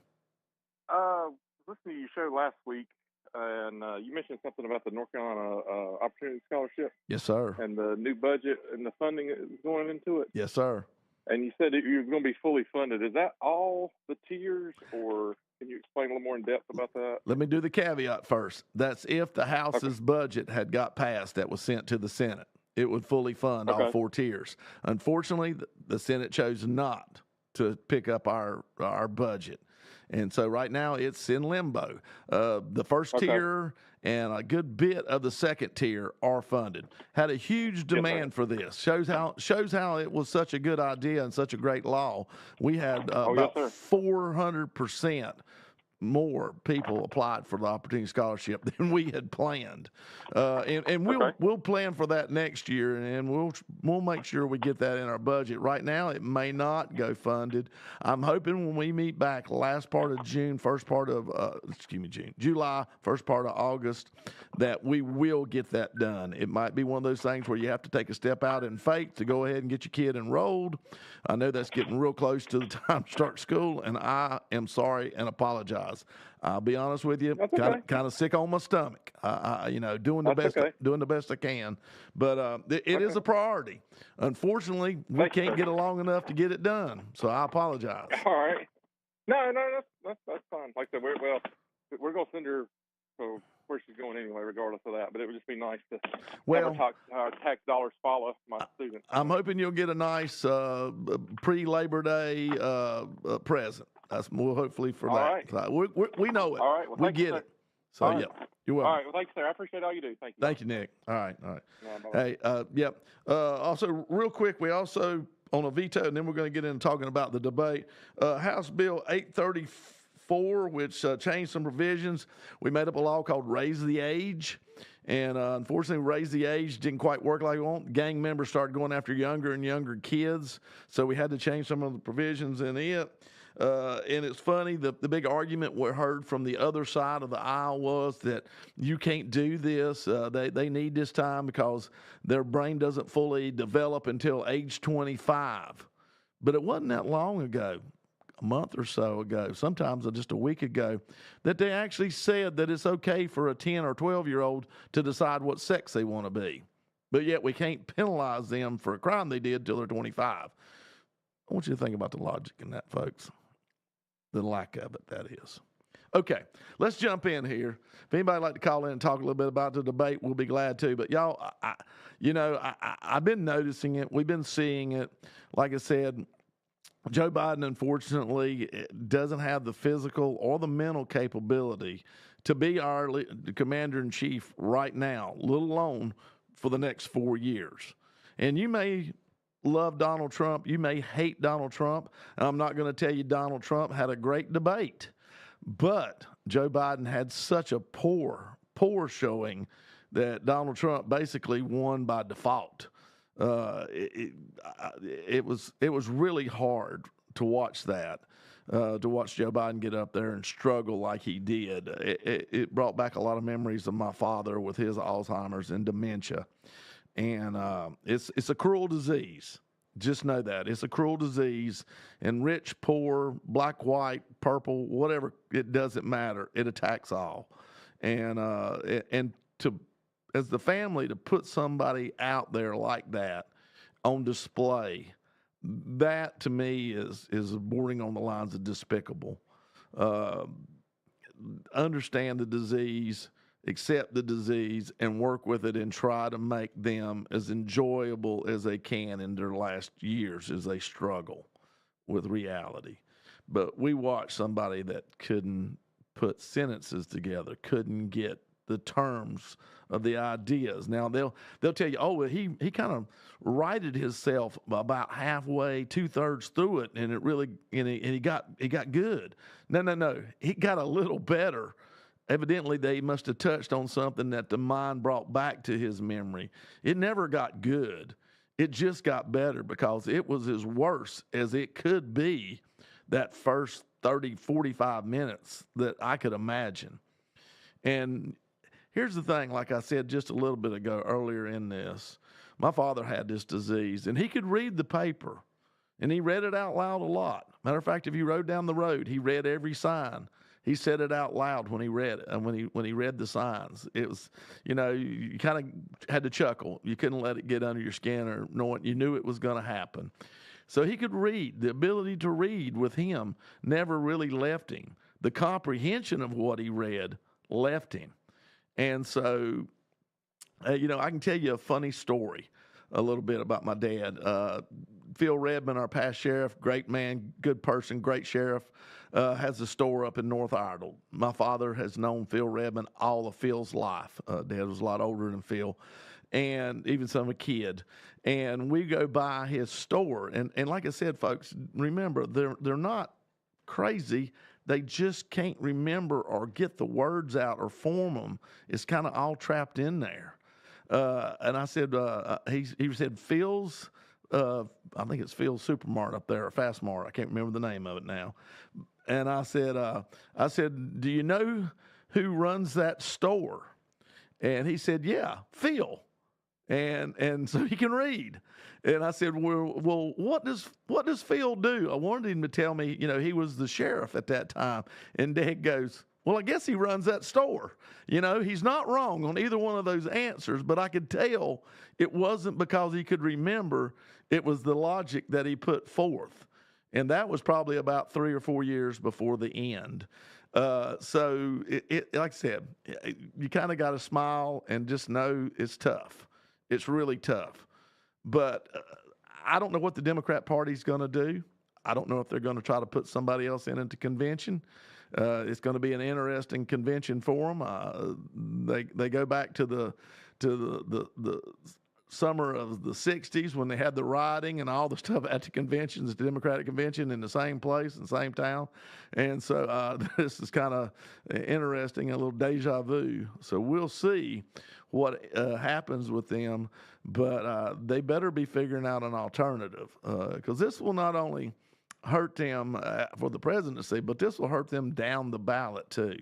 Listening to your show last week, and you mentioned something about the North Carolina Opportunity Scholarship. Yes, sir. And the new budget and the funding is going into it. Yes, sir. And you said that you're going to be fully funded. Is that all the tiers, or can you explain a little more in depth about that? Let me do the caveat first. That's if the House's budget had got passed that was sent to the Senate. It would fully fund all 4 tiers. Unfortunately, the Senate chose not to pick up our budget. And so right now it's in limbo. The first tier and a good bit of the second tier are funded. Had a huge demand for this. Shows how it was such a good idea and such a great law. We had about 400% more people applied for the Opportunity Scholarship than we had planned, and we'll plan for that next year, and we'll make sure we get that in our budget. Right now, it may not go funded. I'm hoping when we meet back last part of June, first part of July, first part of August, that we will get that done. It might be one of those things where you have to take a step out in faith to go ahead and get your kid enrolled. I know that's getting real close to the time to start school, and I am sorry and apologize. I'll be honest with you, kind of sick on my stomach. Doing the best I can, but it is a priority. Unfortunately, we can't get along enough to get it done, so I apologize. All right. No, that's fine. Like I said, we're going to send her where she's going anyway, regardless of that. But it would just be nice to have our tax dollars follow my students. I'm hoping you'll get a nice pre-Labor Day present. We'll hopefully for all that. Right. So we know it. All right. Well, we get it. So, yeah, you're welcome. All right. Well, thanks, sir. I appreciate all you do. Thank you. Thank you, Nick. All right. Yeah, hey, also, real quick, we also, on a veto, and then we're going to get into talking about the debate, House Bill 834, which changed some provisions. We made up a law called Raise the Age. And unfortunately, Raise the Age didn't quite work like we want. Gang members started going after younger and younger kids. So we had to change some of the provisions in it. And it's funny, the big argument we heard from the other side of the aisle was that you can't do this. They need this time because their brain doesn't fully develop until age 25. But it wasn't that long ago, a month or so ago, sometimes just a week ago, that they actually said that it's okay for a 10 or 12-year-old to decide what sex they want to be. But yet we can't penalize them for a crime they did till they're 25. I want you to think about the logic in that, folks. The lack of it, that is. Okay, let's jump in here. If anybody would like to call in and talk a little bit about the debate, we'll be glad to. But y'all, I've been noticing it. We've been seeing it. Like I said, Joe Biden, unfortunately, doesn't have the physical or the mental capability to be our commander-in-chief right now, let alone for the next 4 years. And you may love Donald Trump. You may hate Donald Trump. I'm not going to tell you Donald Trump had a great debate. But Joe Biden had such a poor showing that Donald Trump basically won by default. It was really hard to watch that, to watch Joe Biden get up there and struggle like he did. It brought back a lot of memories of my father with his Alzheimer's and dementia. And it's a cruel disease. Just know that. It's a cruel disease. And rich, poor, black, white, purple, whatever, it doesn't matter. It attacks all. And as the family, to put somebody out there like that on display, that to me is bordering on the lines of despicable. Understand the disease, accept the disease, and work with it and try to make them as enjoyable as they can in their last years as they struggle with reality. But we watched somebody that couldn't put sentences together, couldn't get the terms of the ideas. Now they'll tell you, oh, well, he kind of righted himself about halfway, 2/3 through it, and he got good. No, he got a little better. Evidently, they must have touched on something that the mind brought back to his memory. It never got good. It just got better because it was as worse as it could be that first 30, 45 minutes that I could imagine. And here's the thing, like I said just a little bit ago earlier in this, my father had this disease, and he could read the paper, and he read it out loud a lot. Matter of fact, if you rode down the road, he read every sign. He said it out loud when he read it, and when he read the signs. It was, you kind of had to chuckle. You couldn't let it get under your skin or you knew it was going to happen. So he could read. The ability to read with him never really left him. The comprehension of what he read left him. And so, I can tell you a funny story a little bit about my dad. Phil Redmond, our past sheriff, great man, good person, great sheriff, has a store up in North Iredell. My father has known Phil Redmond all of Phil's life. Dad was a lot older than Phil, and even some a kid. And we go by his store, and like I said, folks, remember, they're not crazy. They just can't remember or get the words out or form them. It's kind of all trapped in there. And I said, he said, Phil's, I think it's Phil's Supermart up there, or Fastmart. I can't remember the name of it now. And I said, do you know who runs that store? And he said, yeah, Phil. And so he can read. And I said, well, what does Phil do? I wanted him to tell me, he was the sheriff at that time. And Dad goes, well, I guess he runs that store. He's not wrong on either one of those answers, but I could tell it wasn't because he could remember. It was the logic that he put forth. And that was probably about 3 or 4 years before the end. So it like I said, you kind of got to smile and just know it's tough. It's really tough. But I don't know what the Democrat Party's going to do. I don't know if they're going to try to put somebody else into convention. It's going to be an interesting convention for them. They go back to the summer of the 60s when they had the rioting and all the stuff at the conventions, the Democratic convention, in the same place, in the same town. And so this is kind of interesting, a little deja vu. So we'll see what happens with them, but they better be figuring out an alternative, because this will not only hurt them for the presidency, but this will hurt them down the ballot too.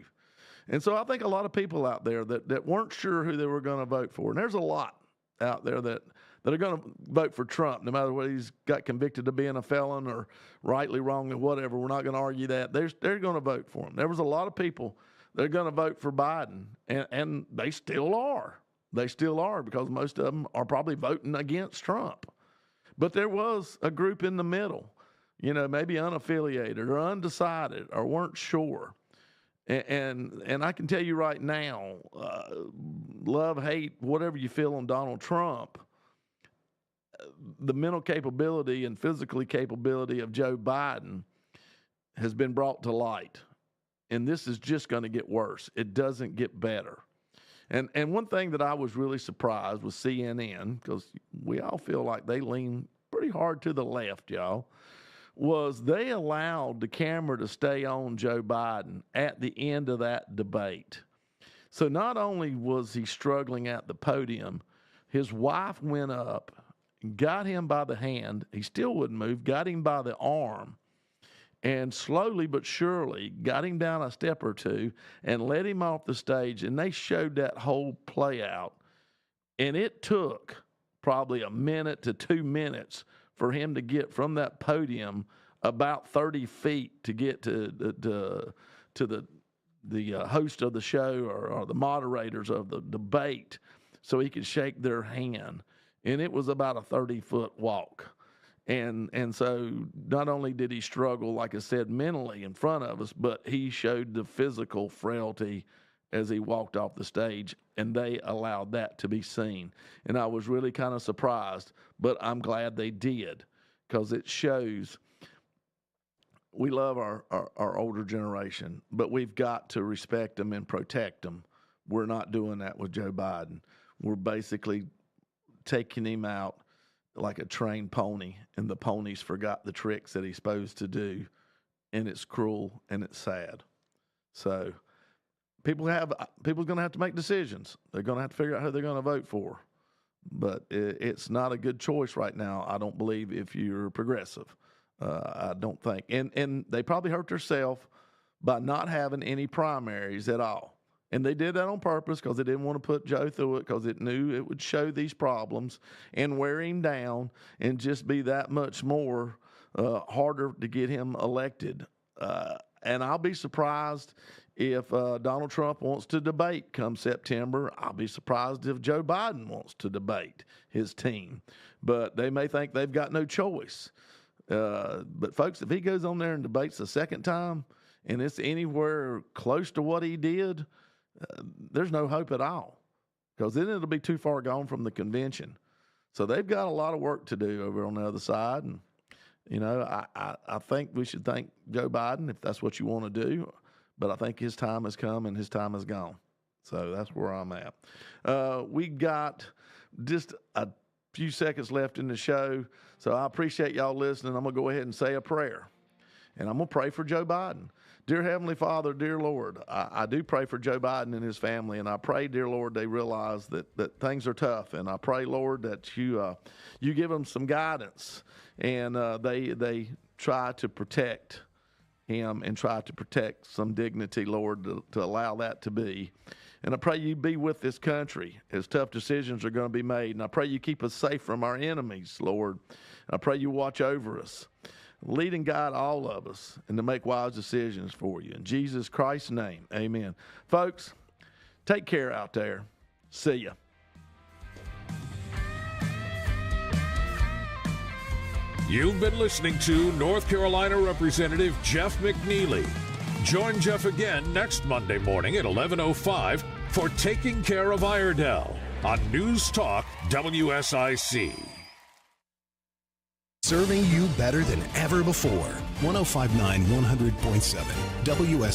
And so I think a lot of people out there that weren't sure who they were going to vote for, and there's a lot out there that are going to vote for Trump, no matter whether he's got convicted of being a felon or rightly, wrongly, whatever. We're not going to argue that. They're going to vote for him. There was a lot of people that are going to vote for Biden, and they still are. They still are, because most of them are probably voting against Trump. But there was a group in the middle, maybe unaffiliated or undecided or weren't sure. And I can tell you right now, love, hate, whatever you feel on Donald Trump, the mental capability and physical capability of Joe Biden has been brought to light. And this is just going to get worse. It doesn't get better. And one thing that I was really surprised with CNN, because we all feel like they lean pretty hard to the left, y'all, was they allowed the camera to stay on Joe Biden at the end of that debate. So not only was he struggling at the podium, his wife went up, got him by the hand. He still wouldn't move, got him by the arm, and slowly but surely got him down a step or two and let him off the stage. And they showed that whole play out. And it took probably a minute to 2 minutes for him to get from that podium about 30 feet to get to the host of the show or the moderators of the debate so he could shake their hand. And it was about a 30-foot walk. And so not only did he struggle, like I said, mentally in front of us, but he showed the physical frailty as he walked off the stage, and they allowed that to be seen. And I was really kind of surprised, but I'm glad they did, because it shows we love our older generation, but we've got to respect them and protect them we're not doing that with Joe Biden. We're basically taking him out like a trained pony, and the pony's forgot the tricks that he's supposed to do, and it's cruel and it's sad. So people are going to have to make decisions. They're going to have to figure out who they're going to vote for. But it's not a good choice right now, I don't believe, if you're progressive. I don't think. And they probably hurt themselves by not having any primaries at all. And they did that on purpose because they didn't want to put Joe through it, because it knew it would show these problems and wear him down and just be that much more harder to get him elected. And I'll be surprised if Donald Trump wants to debate come September. I'll be surprised if Joe Biden wants to debate his team. But they may think they've got no choice. But, folks, if he goes on there and debates a second time and it's anywhere close to what he did, there's no hope at all, because then it'll be too far gone from the convention. So they've got a lot of work to do over on the other side. And, you know, I think we should thank Joe Biden if that's what you want to do. But I think his time has come and his time is gone. So that's where I'm at. We got just a few seconds left in the show. So I appreciate y'all listening. I'm going to go ahead and say a prayer. And I'm going to pray for Joe Biden. Dear Heavenly Father, dear Lord, I do pray for Joe Biden and his family. And I pray, dear Lord, they realize that things are tough. And I pray, Lord, that you give them some guidance. And they try to protect him and try to protect some dignity, Lord, to allow that to be. And I pray you be with this country as tough decisions are going to be made. And I pray you keep us safe from our enemies, Lord. And I pray you watch over us. Lead and guide all of us and to make wise decisions for you. In Jesus Christ's name, amen. Folks, take care out there. See ya. You've been listening to North Carolina Representative Jeff McNeely. Join Jeff again next Monday morning at 11:05 for Taking Care of Iredell on News Talk WSIC. Serving you better than ever before. 105.9, 100.7 WSIC.